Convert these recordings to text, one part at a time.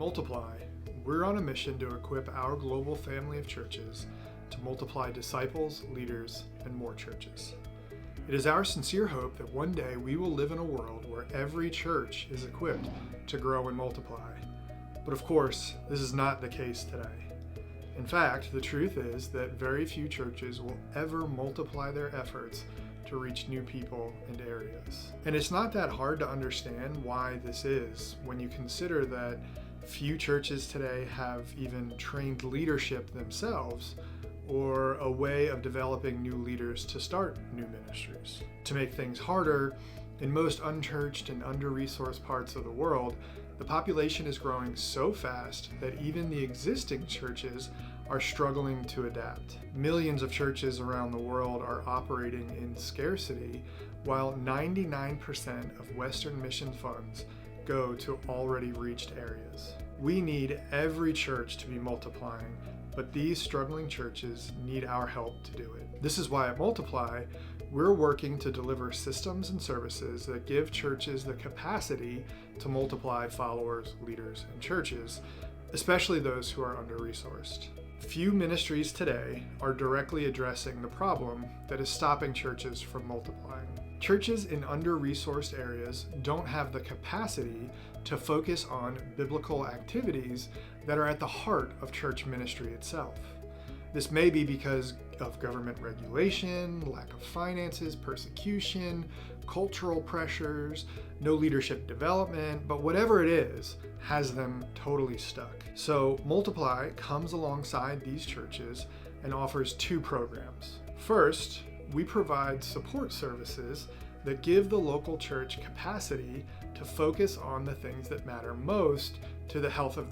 At Multiply, we're on a mission to equip our global family of churches to multiply disciples, leaders, and more churches. It is our sincere hope that one day we will live in a world where every church is equipped to grow and multiply. But of course, this is not the case today. In fact, the truth is that very few churches will ever multiply their efforts to reach new people and areas. And it's not that hard to understand why this is when you consider that few churches today have even trained leadership themselves or a way of developing new leaders to start new ministries. To make things harder, in most unchurched and under-resourced parts of the world, the population is growing so fast that even the existing churches are struggling to adapt. Millions of churches around the world are operating in scarcity, while 99% of Western mission funds go to already reached areas. We need every church to be multiplying, but these struggling churches need our help to do it. This is why at Multiply, we're working to deliver systems and services that give churches the capacity to multiply followers, leaders, and churches, especially those who are under-resourced. Few ministries today are directly addressing the problem that is stopping churches from multiplying. Churches in under-resourced areas don't have the capacity to focus on biblical activities that are at the heart of church ministry itself. This may be because of government regulation, lack of finances, persecution, cultural pressures, no leadership development, but whatever it is, has them totally stuck. So Multiply comes alongside these churches and offers two programs. First, we provide support services that give the local church capacity to focus on the things that matter most to the health of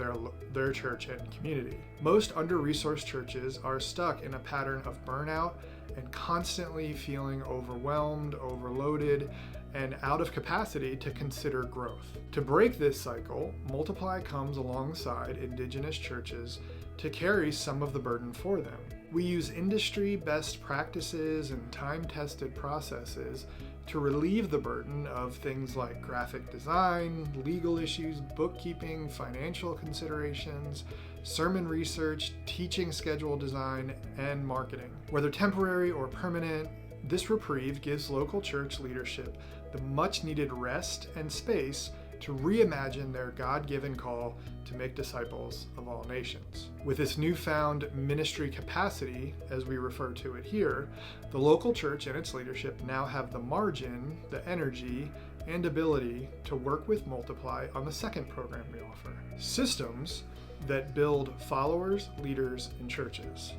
their church and community. Most under-resourced churches are stuck in a pattern of burnout and constantly feeling overwhelmed, overloaded, and out of capacity to consider growth. To break this cycle, Multiply comes alongside Indigenous churches to carry some of the burden for them. We use industry best practices and time-tested processes to relieve the burden of things like graphic design, legal issues, bookkeeping, financial considerations, sermon research, teaching schedule design, and marketing. Whether temporary or permanent, this reprieve gives local church leadership the much-needed rest and space to reimagine their God-given call to make disciples of all nations. With this newfound ministry capacity, as we refer to it here, the local church and its leadership now have the margin, the energy, and ability to work with Multiply on the second program we offer: systems that build followers, leaders, and churches.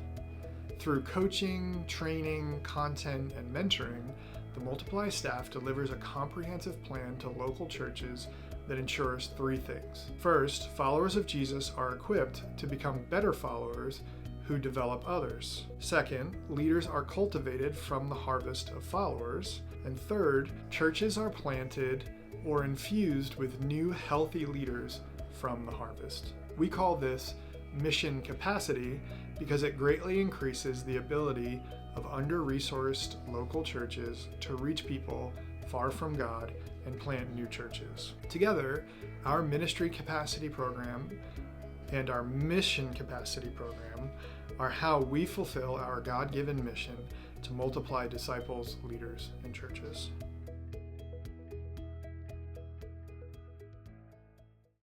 Through coaching, training, content, and mentoring, the Multiply staff delivers a comprehensive plan to local churches that ensures three things. First, followers of Jesus are equipped to become better followers who develop others. Second, leaders are cultivated from the harvest of followers. And third, churches are planted or infused with new healthy leaders from the harvest. We call this mission capacity because it greatly increases the ability of under-resourced local churches to reach people far from God and plant new churches. Together, our ministry capacity program and our mission capacity program are how we fulfill our God-given mission to multiply disciples, leaders, and churches.